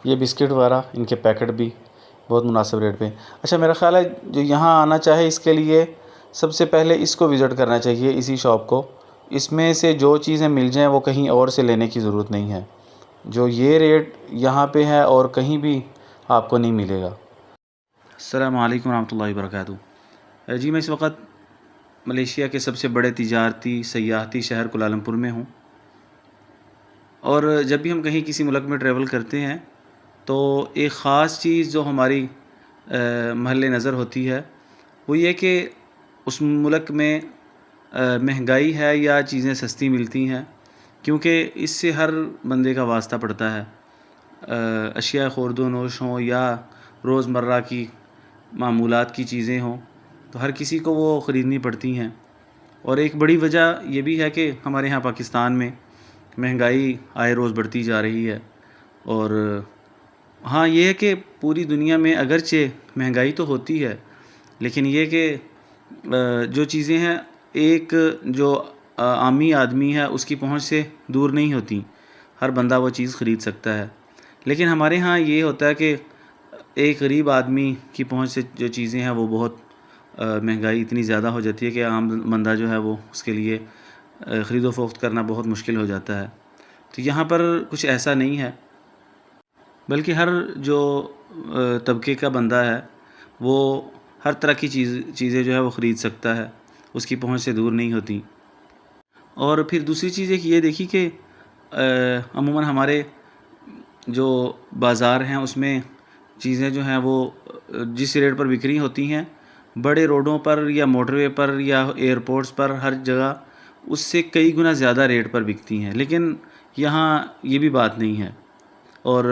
ये बिस्किट वगैरह इनके पैकेट भी बहुत मुनासिब रेट पे। अच्छा, मेरा ख़्याल है जो यहाँ आना चाहे इसके लिए सबसे पहले इसको विज़िट करना चाहिए, इसी शॉप को। इसमें से जो चीज़ें मिल जाएँ वो कहीं और से लेने की ज़रूरत नहीं है। जो ये रेट यहाँ पे है और कहीं भी आपको नहीं मिलेगा। अस्सलामु अलैकुम रहमतुल्लाहि व बरकातुहू। जी, मैं इस वक्त मलेशिया के सबसे बड़े तिजारती सयाहती शहर कुलालमपुर में हूँ। और जब भी हम कहीं किसी मुल्क में ट्रैवल करते हैं तो एक ख़ास चीज़ जो हमारी महल नज़र होती है वो ये कि उस मुल्क में महंगाई है या चीज़ें सस्ती मिलती हैं, क्योंकि इससे हर बंदे का वास्ता पड़ता है। अशिया ख़ुर्द नोश हों या रोज़मर्रा की मामूलात की चीज़ें हों, तो हर किसी को वो ख़रीदनी पड़ती हैं। और एक बड़ी वजह ये भी है कि हमारे यहाँ पाकिस्तान में महंगाई आए रोज़ बढ़ती जा रही है। और हाँ, ये है कि पूरी दुनिया में अगरचे महंगाई तो होती है, लेकिन ये कि जो चीज़ें हैं एक जो आमी आदमी है उसकी पहुंच से दूर नहीं होती, हर बंदा वो चीज़ ख़रीद सकता है। लेकिन हमारे यहाँ ये होता है कि एक गरीब आदमी की पहुंच से जो चीज़ें हैं वो बहुत महंगाई इतनी ज़्यादा हो जाती है कि आम बंदा जो है वो उसके लिए ख़रीदो फ़रोख्त करना बहुत मुश्किल हो जाता है। तो यहाँ पर कुछ ऐसा नहीं है, बल्कि हर जो तबके का बंदा है वो हर तरह की चीज़ें जो है वो ख़रीद सकता है, उसकी पहुंच से दूर नहीं होती। और फिर दूसरी चीज़ एक ये देखी कि अमूमन हमारे जो बाज़ार हैं उसमें चीज़ें जो हैं वो जिस रेट पर बिक्री होती हैं बड़े रोडों पर या मोटरवे पर या एयरपोर्ट्स पर, हर जगह उससे कई गुना ज़्यादा रेट पर बिकती हैं। लेकिन यहाँ ये भी बात नहीं है। और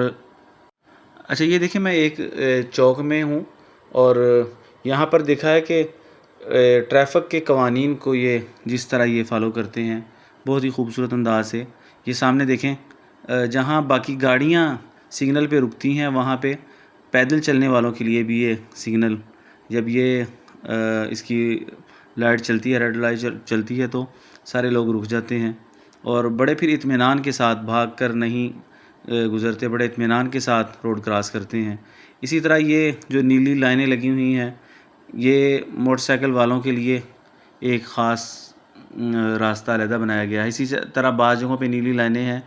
अच्छा, ये देखिए, मैं एक चौक में हूँ और यहाँ पर देखा है कि ट्रैफ़िक के कवानीन को ये जिस तरह ये फ़ॉलो करते हैं बहुत ही खूबसूरत अंदाज़ से। ये सामने देखें, जहाँ बाकी गाड़ियाँ सिग्नल पे रुकती हैं वहाँ पे पैदल चलने वालों के लिए भी ये सिग्नल, जब ये इसकी लाइट चलती है, रेड लाइट चलती है, तो सारे लोग रुक जाते हैं और बड़े फिर इत्मीनान के साथ भाग कर नहीं गुज़रते, बड़े इत्मीनान के साथ रोड क्रॉस करते हैं। इसी तरह ये जो नीली लाइनें लगी हुई हैं ये मोटरसाइकिल वालों के लिए एक ख़ास रास्ता अलहदा बनाया गया है। इसी तरह बाज़ जगहों पे नीली लाइनें हैं,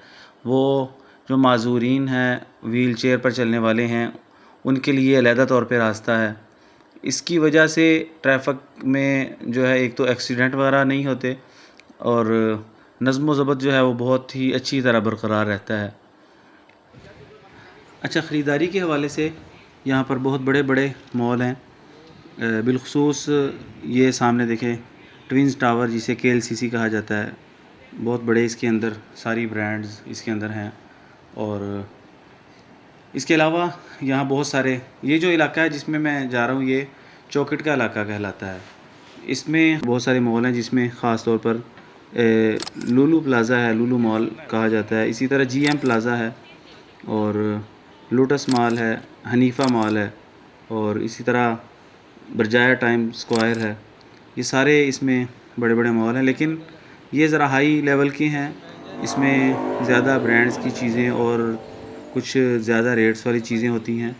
वो जो माज़ूरीन हैं, व्हील चेयर पर चलने वाले हैं, उनके लिए अलहदा तौर पे रास्ता है। इसकी वजह से ट्रैफ़िक में जो है एक तो एक्सीडेंट वगैरह नहीं होते और नज़्म व ज़ब्त जो है वो बहुत ही अच्छी तरह बरकरार रहता है। अच्छा, ख़रीदारी के हवाले से यहाँ पर बहुत बड़े बड़े मॉल हैं। बिलख़ुसूस ये सामने देखें ट्विंस टावर, जिसे KLCC कहा जाता है, बहुत बड़े इसके अंदर सारी ब्रांड्स इसके अंदर हैं। और इसके अलावा यहाँ बहुत सारे, ये जो इलाका है जिसमें मैं जा रहा हूँ ये चौखट का इलाका कहलाता है। इसमें बहुत सारे मॉल हैं जिसमें ख़ास तौर पर लुलु प्लाज़ा है, लुलु मॉल कहा जाता है। इसी तरह GM प्लाज़ा है और लोटस मॉल है, हनीफ़ा मॉल है और इसी तरह बरजाया टाइम स्क्वायर है। ये सारे इसमें बड़े बड़े मॉल हैं, लेकिन ये ज़रा हाई लेवल के हैं। इसमें ज़्यादा ब्रांड्स की चीज़ें और कुछ ज़्यादा रेट्स वाली चीज़ें होती हैं।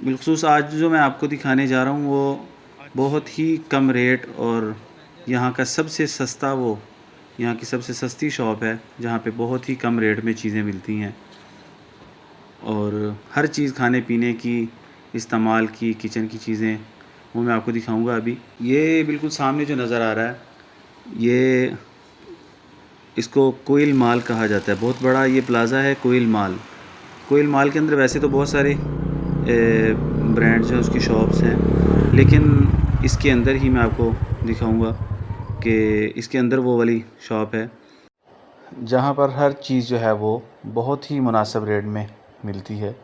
बिलख़ुसूस आज जो मैं आपको दिखाने जा रहा हूँ वो बहुत ही कम रेट और यहाँ का सबसे सस्ता, वो यहाँ की सबसे सस्ती शॉप है जहाँ पे बहुत ही कम रेट में चीज़ें मिलती हैं। और हर चीज़ खाने पीने की, इस्तेमाल की, किचन की चीज़ें वो मैं आपको दिखाऊंगा अभी। ये बिल्कुल सामने जो नज़र आ रहा है ये, इसको कोयल मॉल कहा जाता है। बहुत बड़ा ये प्लाज़ा है कोयल मॉल। कोयल मॉल के अंदर वैसे तो बहुत सारे ब्रांड्स हैं, उसकी शॉप्स हैं, लेकिन इसके अंदर ही मैं आपको दिखाऊंगा कि इसके अंदर वो वाली शॉप है जहाँ पर हर चीज़ जो है वो बहुत ही मुनासिब रेट में मिलती है।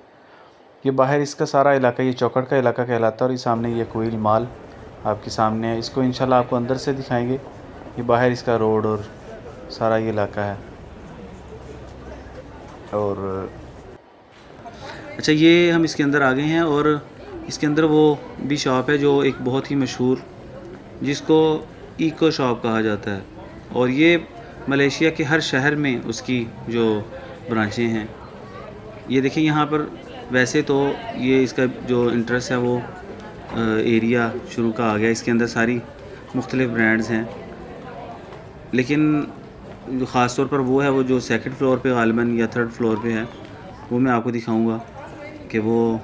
ये बाहर इसका सारा इलाका ये चौखट का इलाका कहलाता है और ये सामने ये कोयल मॉल आपके सामने है। इसको इंशाल्लाह आपको अंदर से दिखाएंगे। ये बाहर इसका रोड और सारा ये इलाका है। और अच्छा, ये हम इसके अंदर आ गए हैं और इसके अंदर वो भी शॉप है जो एक बहुत ही मशहूर, जिसको इको शॉप कहा जाता है, और ये मलेशिया के हर शहर में उसकी जो ब्रांचें हैं। ये देखिए यहाँ पर वैसे तो ये इसका जो इंटरेस्ट है वो एरिया शुरू का आ गया, इसके अंदर सारी मुख्तलिफ़ ब्रांड्स हैं, लेकिन जो ख़ास तौर पर वो है वो जो सेकंड फ्लोर पे ग़ालिबन या थर्ड फ्लोर पे है, वो मैं आपको दिखाऊंगा कि वो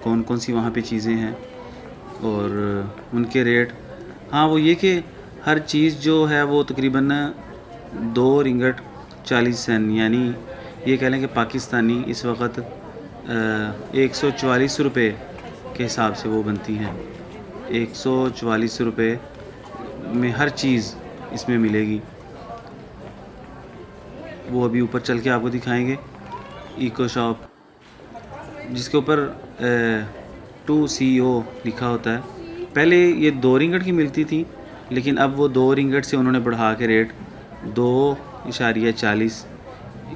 कौन कौन सी वहाँ पे चीज़ें हैं और उनके रेट। हाँ, वो ये कि हर चीज़ जो है वो तकरीबन 2 रिंगट 40 सेंट, यानी ये कह लें कि पाकिस्तानी इस वक्त 144 रुपये के हिसाब से वो बनती हैं। 144 रुपये में हर चीज़ इसमें मिलेगी। वो अभी ऊपर चल के आपको दिखाएंगे। इको शॉप जिसके ऊपर 2CO लिखा होता है। पहले ये 2 रिंगट की मिलती थी, लेकिन अब वो 2 रिंगट से उन्होंने बढ़ा के रेट 2.40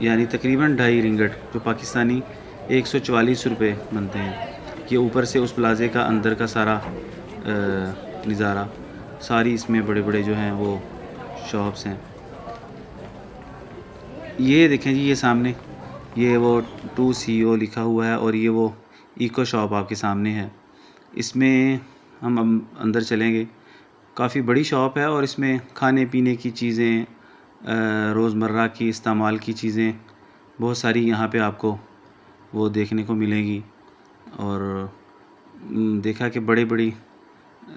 यानी तकरीबन 2.5 रिंगट, जो पाकिस्तानी 144 रुपये बनते हैं। ये ऊपर से उस प्लाज़े का अंदर का सारा नज़ारा, सारी इसमें बड़े बड़े जो हैं वो शॉप्स हैं। ये देखें जी, ये सामने ये वो 2CO लिखा हुआ है और ये वो इको शॉप आपके सामने है। इसमें हम अंदर चलेंगे। काफ़ी बड़ी शॉप है और इसमें खाने पीने की चीज़ें, रोज़मर्रा की इस्तेमाल की चीज़ें बहुत सारी यहाँ पे आपको वो देखने को मिलेंगी। और देखा कि बड़े बड़ी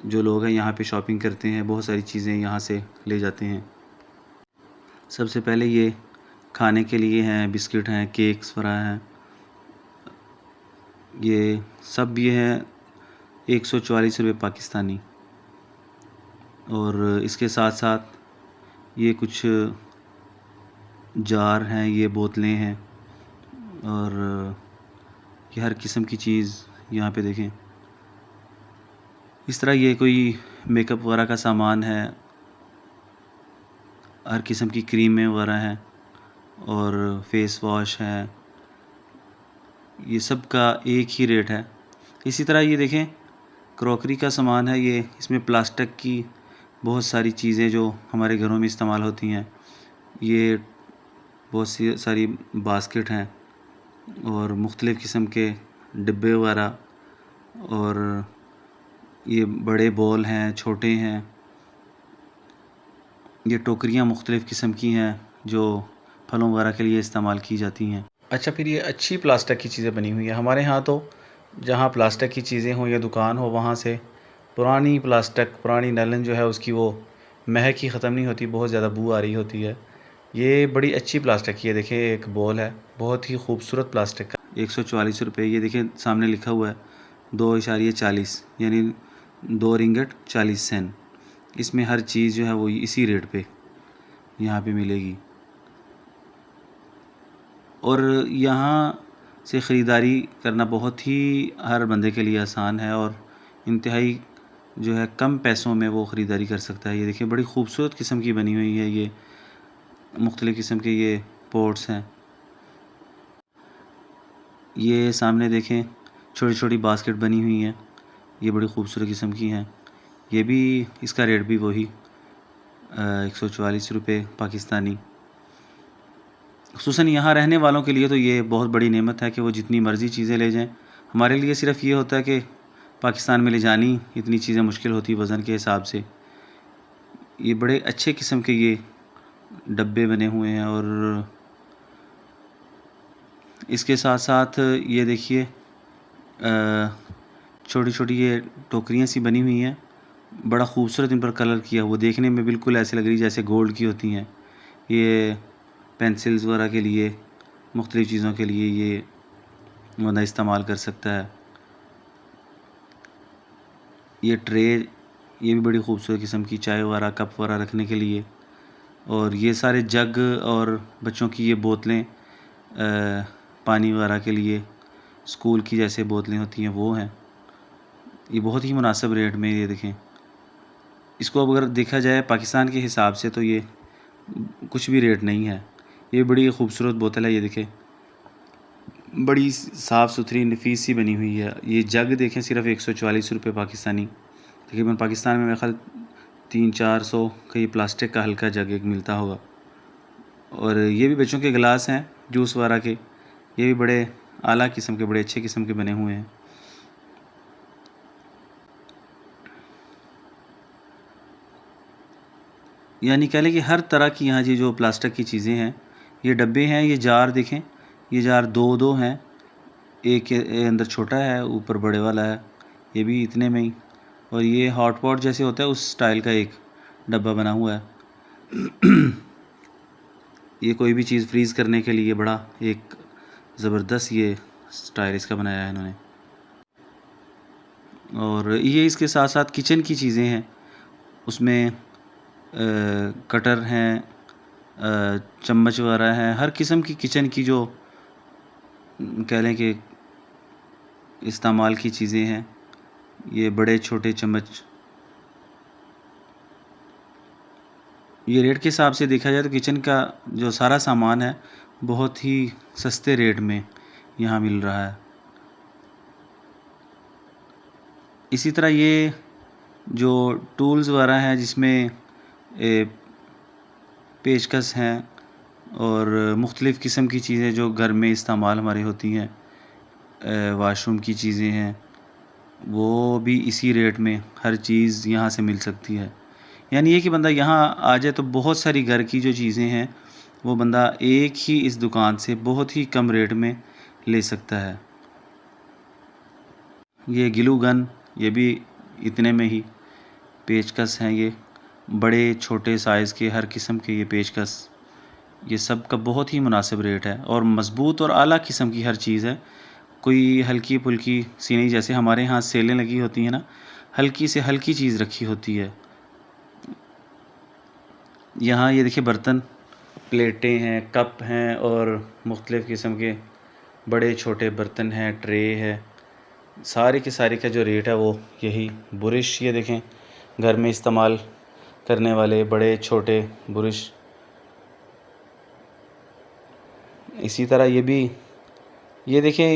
जो लोग हैं यहाँ पे शॉपिंग करते हैं, बहुत सारी चीज़ें यहाँ से ले जाते हैं। सबसे पहले ये खाने के लिए हैं, बिस्किट हैं, केक्स वगैरह हैं, ये सब ये हैं 144 रुपये पाकिस्तानी। और इसके साथ साथ ये कुछ जार हैं, ये बोतलें हैं और ये हर किस्म की चीज़ यहाँ पे देखें। इस तरह ये कोई मेकअप वगैरह का सामान है, हर किस्म की क्रीमें वगैरह हैं और फेस वॉश है, ये सब का एक ही रेट है। इसी तरह ये देखें क्रॉकरी का सामान है, ये इसमें प्लास्टिक की बहुत सारी चीज़ें जो हमारे घरों में इस्तेमाल होती हैं, ये बहुत सी सारी बास्केट हैं और मुख्तलिफ़ किस्म के डिब्बे वगैरह, और ये बड़े बॉल हैं, छोटे हैं, ये टोकरियाँ मुख्तलिफ़ किस्म की हैं जो फलों वगैरह के लिए इस्तेमाल की जाती हैं। अच्छा, फिर ये अच्छी प्लास्टिक की चीज़ें बनी हुई हैं। हमारे यहाँ तो जहाँ प्लास्टिक की चीज़ें हों या दुकान हो, वहाँ से पुरानी प्लास्टिक, पुरानी नैलन जो है उसकी वो महक ही ख़त्म नहीं होती, बहुत ज़्यादा बू आ रही होती है। ये बड़ी अच्छी प्लास्टिक की है। देखिए एक बॉल है, बहुत ही खूबसूरत प्लास्टिक का, 144 रुपये। ये देखिए सामने लिखा हुआ है 2.40 यानी 2 रिंगट 40 सेंट। इसमें हर चीज़ जो है वो इसी रेट पे यहाँ पे मिलेगी। और यहाँ से ख़रीदारी करना बहुत ही हर बंदे के लिए आसान है और इंतहाई जो है कम पैसों में वो ख़रीदारी कर सकता है। ये देखिए बड़ी खूबसूरत किस्म की बनी हुई है, ये मुख्तलिफ़ किस्म के ये पोट्स हैं। ये सामने देखें छोटी छोटी बास्केट बनी हुई हैं, ये बड़ी खूबसूरत किस्म की हैं। ये भी इसका रेट भी वही 144 रुपये पाकिस्तानी। ख़ुसूसन यहाँ रहने वालों के लिए तो ये बहुत बड़ी नेमत है कि वो जितनी मर्ज़ी चीज़ें ले जाएं। हमारे लिए सिर्फ़ ये होता है कि पाकिस्तान में ले जानी इतनी चीज़ें मुश्किल होती वज़न के हिसाब से। ये बड़े अच्छे किस्म के ये डब्बे बने हुए हैं और इसके साथ साथ ये देखिए छोटी छोटी ये टोकरियाँ सी बनी हुई हैं, बड़ा खूबसूरत इन पर कलर किया, वो देखने में बिल्कुल ऐसे लग रही जैसे गोल्ड की होती हैं। ये पेंसिल्स वगैरह के लिए, मुख्तलिफ़ चीज़ों के लिए ये बंदा इस्तेमाल कर सकता है। ये ट्रे, ये भी बड़ी खूबसूरत किस्म की, चाय वगैरह कप वगैरह रखने के लिए। और ये सारे जग और बच्चों की ये बोतलें पानी वगैरह के लिए, स्कूल की जैसे बोतलें होती हैं वो हैं। ये बहुत ही मुनासिब रेट में, ये देखें। इसको अब अगर देखा जाए पाकिस्तान के हिसाब से तो ये कुछ भी रेट नहीं है। ये बड़ी खूबसूरत बोतल है, ये देखें बड़ी साफ़ सुथरी नफीस सी बनी हुई है। ये जग देखें सिर्फ़ 144 रुपये पाकिस्तानी। तकरीबन पाकिस्तान में मेरे ख्याल 300-400 का ये प्लास्टिक का हल्का जग एक मिलता होगा। और ये भी बच्चों के गिलास हैं जूस वगैरह के, ये भी बड़े आला किस्म के, बड़े अच्छे किस्म के बने हुए हैं। यानी कह लें कि हर तरह की यहाँ ये जो प्लास्टिक की चीज़ें हैं, ये डब्बे हैं, ये जार देखें, ये जार दो दो हैं, एक के अंदर छोटा है, ऊपर बड़े वाला है, ये भी इतने में ही। और ये हॉट पॉट जैसे होता है उस स्टाइल का एक डब्बा बना हुआ है। ये कोई भी चीज़ फ्रीज़ करने के लिए बड़ा एक ज़बरदस्त ये स्टाइल इसका बनाया है इन्होंने। और ये इसके साथ साथ किचन की चीज़ें हैं, उसमें कटर हैं, चम्मच वगैरह हैं, हर किस्म की किचन की जो कह लें कि इस्तेमाल की चीज़ें हैं। ये बड़े छोटे चम्मच, ये रेट के हिसाब से देखा जाए तो किचन का जो सारा सामान है बहुत ही सस्ते रेट में यहाँ मिल रहा है। इसी तरह ये जो टूल्स वगैरह हैं जिसमें पेचकस हैं और मुख्तलिफ़ किस्म की चीज़ें जो घर में इस्तेमाल हमारी होती हैं, वाशरूम की चीज़ें हैं, वो भी इसी रेट में हर चीज़ यहाँ से मिल सकती है। यानी ये कि बंदा यहाँ आ जाए तो बहुत सारी घर की जो चीज़ें हैं वो बंदा एक ही इस दुकान से बहुत ही कम रेट में ले सकता है। ये ग्लू गन, ये भी इतने में ही। पेचकस हैं, ये बड़े छोटे साइज़ के हर किस्म के ये पेचकस, ये सब का बहुत ही मुनासिब रेट है और मज़बूत और आला किस्म की हर चीज़ है। कोई हल्की फुल्की सी नहीं, जैसे हमारे यहाँ सेलें लगी होती हैं ना, हल्की से हल्की चीज़ रखी होती है। यहाँ ये देखिए बर्तन, प्लेटें हैं, कप हैं और मुख्तलिफ़ किस्म के बड़े छोटे बर्तन हैं, ट्रे है। सारे के सारे का जो रेट है वो यही। बुरश ये देखें, घर में इस्तेमाल करने वाले बड़े छोटे बुरश। इसी तरह ये भी, ये देखें,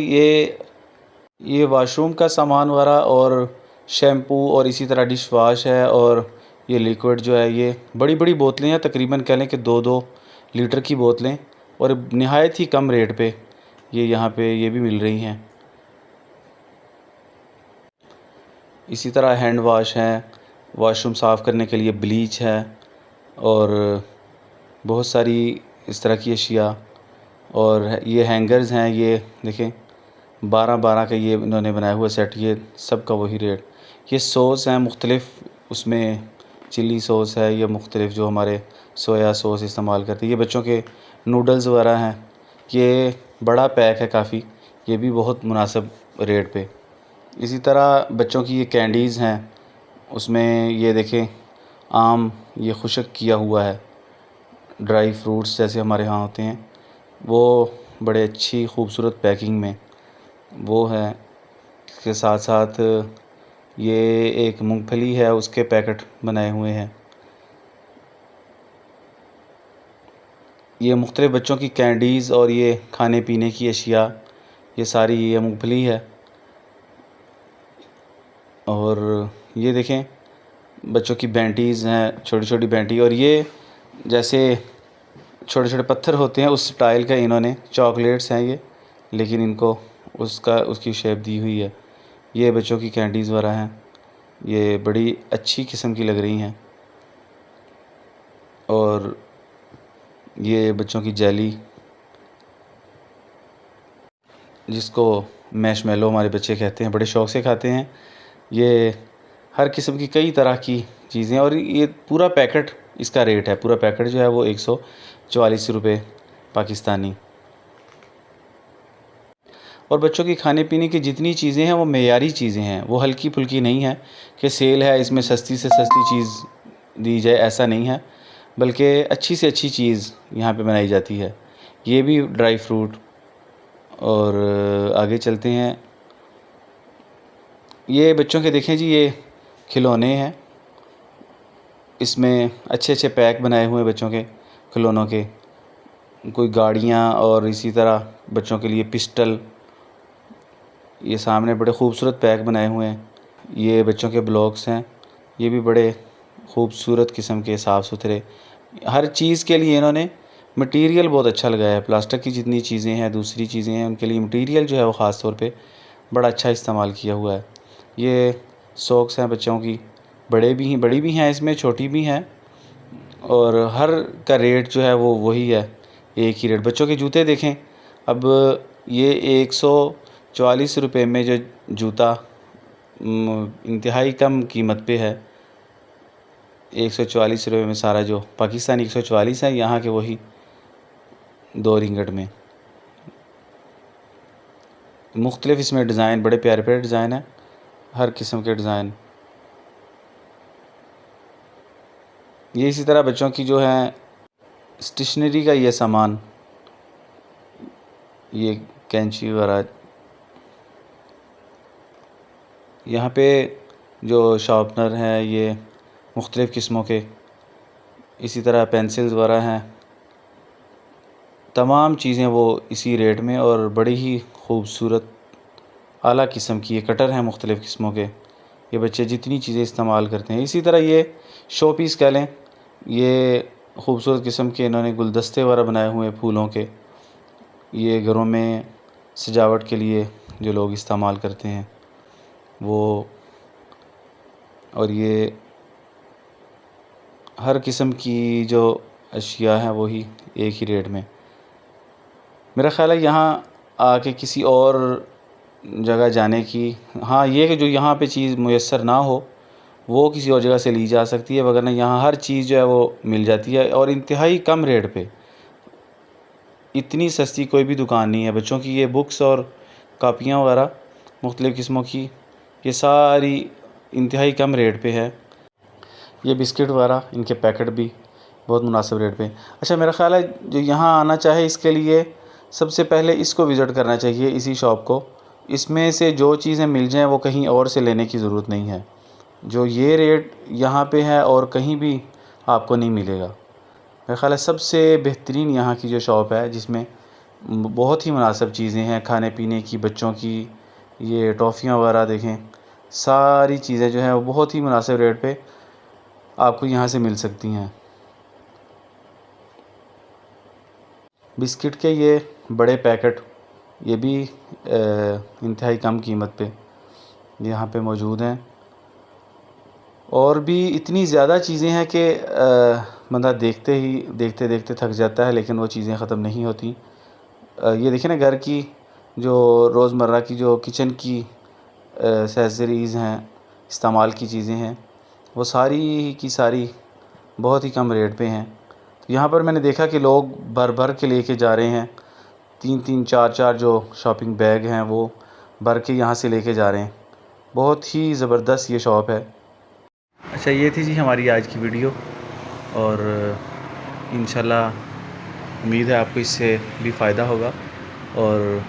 ये वाशरूम का सामान वगैरह और शैम्पू और इसी तरह डिश वाश है। और ये लिक्विड जो है, ये बड़ी बड़ी बोतलें हैं, तकरीबन कह लें कि 2-2 लीटर की बोतलें, और नहायत ही कम रेट पे ये यहाँ पे ये भी मिल रही हैं। इसी तरह हैंड वाश हैं, वाशरूम साफ़ करने के लिए ब्लीच है और बहुत सारी इस तरह की अशिया। और ये हैंगर्स हैं, ये देखें 12-12 का ये इन्होंने बनाया हुआ सेट, ये सब का वही रेट। ये सॉस हैं मुख्तलिफ़, उसमें चिली सॉस है, ये मुख्तलिफ़ जो हमारे सोया सॉस इस्तेमाल करते हैं। ये बच्चों के नूडल्स वगैरह हैं, ये बड़ा पैक है काफ़ी, ये भी बहुत मुनासिब रेट पे। इसी तरह बच्चों की ये कैंडीज़ हैं, उसमें ये देखें आम ये खुशक किया हुआ है, ड्राई फ्रूट्स जैसे हमारे यहाँ होते हैं, वो बड़े अच्छी खूबसूरत पैकिंग में वो है। इसके साथ साथ ये एक मूंगफली है, उसके पैकेट बनाए हुए हैं। ये मुख्तलिफ़ बच्चों की कैंडीज़ और ये खाने पीने की अशिया, ये सारी ये मूंगफली है। और ये देखें बच्चों की बैंटीज़ हैं, छोटी छोटी बैंटी, और ये जैसे छोटे छोटे पत्थर होते हैं उस स्टाइल का इन्होंने चॉकलेट्स हैं ये, लेकिन इनको उसकी शेप दी हुई है। ये बच्चों की कैंडीज़ वगैरह हैं, ये बड़ी अच्छी किस्म की लग रही हैं। और ये बच्चों की जेली, जिसको मैशमेलो हमारे बच्चे कहते हैं, बड़े शौक़ से खाते हैं। ये हर किस्म की कई तरह की चीज़ें, और ये पूरा पैकेट इसका रेट है, पूरा पैकेट जो है वो 144 रुपये पाकिस्तानी। और बच्चों की खाने पीने की जितनी चीज़ें हैं वो मेयारी चीज़ें हैं, वो हल्की फुल्की नहीं है कि सेल है इसमें सस्ती से सस्ती चीज़ दी जाए, ऐसा नहीं है, बल्कि अच्छी से अच्छी चीज़ यहाँ पे बनाई जाती है। ये भी ड्राई फ्रूट। और आगे चलते हैं, ये बच्चों के देखें जी, ये खिलौने हैं, इसमें अच्छे अच्छे पैक बनाए हुए हैं बच्चों के खिलौनों के, कोई गाड़ियाँ और इसी तरह बच्चों के लिए पिस्टल, ये सामने बड़े खूबसूरत पैक बनाए हुए हैं। ये बच्चों के ब्लॉक्स हैं, ये भी बड़े खूबसूरत किस्म के साफ़ सुथरे, हर चीज़ के लिए इन्होंने मटेरियल बहुत अच्छा लगाया है। प्लास्टिक की जितनी चीज़ें हैं, दूसरी चीज़ें हैं, उनके लिए मटेरियल जो है वो ख़ास तौर पे बड़ा अच्छा इस्तेमाल किया हुआ है। ये सॉक्स हैं बच्चों की, बड़ी भी हैं, इसमें छोटी भी हैं, और हर का रेट जो है वो वही है, एक ही रेट। बच्चों के जूते देखें, अब ये 144 रुपये में जो जूता इंतहाई कम कीमत पे है, 144 रुपये में सारा जो पाकिस्तानी 144 है, यहाँ के वही 2 रिंगट में। मुख्तलिफ़ इसमें डिज़ाइन, बड़े प्यारे प्यारे डिज़ाइन हैं, हर किस्म के डिज़ाइन। ये इसी तरह बच्चों की जो है स्टेशनरी का ये सामान, ये कैंची वगैरह, यहाँ पे जो शार्पनर हैं ये मुख्तलिफ़ किस्मों के, इसी तरह पेंसिल्स वगैरह हैं, तमाम चीज़ें वो इसी रेट में, और बड़ी ही खूबसूरत आला किस्म की ये कटर हैं मुख्तलिफ़ किस्मों के। ये बच्चे जितनी चीज़ें इस्तेमाल करते हैं, इसी तरह ये शो पीस कह लें, ये खूबसूरत किस्म के इन्होंने गुलदस्ते वगैरह बनाए हुए फूलों के, ये घरों में सजावट के लिए जो लोग इस्तेमाल करते हैं वो। और ये हर किस्म की जो अशिया हैं वही एक ही रेट में। मेरा ख़्याल है यहाँ आके किसी और जगह जाने की, हाँ ये कि जो यहाँ पे चीज़ मुयस्सर ना हो वो किसी और जगह से ली जा सकती है, वगरना यहाँ हर चीज़ जो है वो मिल जाती है, और इंतहाई कम रेट पे। इतनी सस्ती कोई भी दुकान नहीं है। बच्चों की ये बुक्स और कापियाँ वगैरह मुख्तलिफ़ किस्मों की, ये सारी इंतहाई कम रेट पे है। ये बिस्किट वगैरह, इनके पैकेट भी बहुत मुनासिब रेट पे। अच्छा, मेरा ख़्याल है जो यहाँ आना चाहे इसके लिए सबसे पहले इसको विज़िट करना चाहिए, इसी शॉप को। इसमें से जो चीज़ें मिल जाएँ वो कहीं और से लेने की ज़रूरत नहीं है। जो ये रेट यहाँ पे है और कहीं भी आपको नहीं मिलेगा। मेरा ख़्याल है सबसे बेहतरीन यहाँ की जो शॉप है, जिसमें बहुत ही मुनासिब चीज़ें हैं खाने पीने की, बच्चों की ये टॉफ़ियाँ वगैरह देखें, सारी चीज़ें जो हैं वो बहुत ही मुनासिब रेट पे आपको यहाँ से मिल सकती हैं। बिस्किट के ये बड़े पैकेट, ये भी इंतहाई कम कीमत पे यहाँ पे मौजूद हैं। और भी इतनी ज़्यादा चीज़ें हैं कि बंदा देखते देखते थक जाता है, लेकिन वो चीज़ें ख़त्म नहीं होती। ये देखिए ना, घर की जो रोज़मर्रा की जो किचन की एक्सेसरीज़ हैं, इस्तेमाल की चीज़ें हैं, वो सारी की सारी बहुत ही कम रेट पे हैं। तो यहाँ पर मैंने देखा कि लोग भर भर के लेके जा रहे हैं, 3-3 4-4 जो शॉपिंग बैग हैं वो भर के यहाँ से लेके जा रहे हैं। बहुत ही ज़बरदस्त ये शॉप है। अच्छा, ये थी जी हमारी आज की वीडियो, और इंशाल्लाह उम्मीद है आपको इससे भी फ़ायदा होगा, और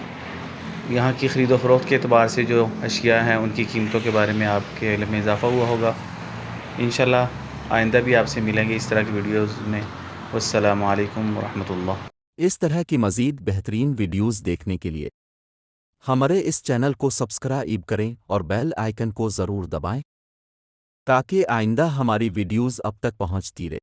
यहाँ की ख़रीदो फ़रोख्त के एतबार से जो अशिया हैं उनकी कीमतों के बारे में आपके इल्म में इजाफ़ा हुआ होगा। इंशाल्लाह आइंदा भी आपसे मिलेंगे इस तरह की वीडियोज़ में। वस्सलामु अलैकुम वरहमतुल्लाह। इस तरह की मज़ीद बेहतरीन वीडियोज़ देखने के लिए हमारे इस चैनल को सब्सक्राइब करें और बेल आइकन को ज़रूर दबाएं, ताकि आइंदा हमारी वीडियोज़ अब तक पहुंचती रहे।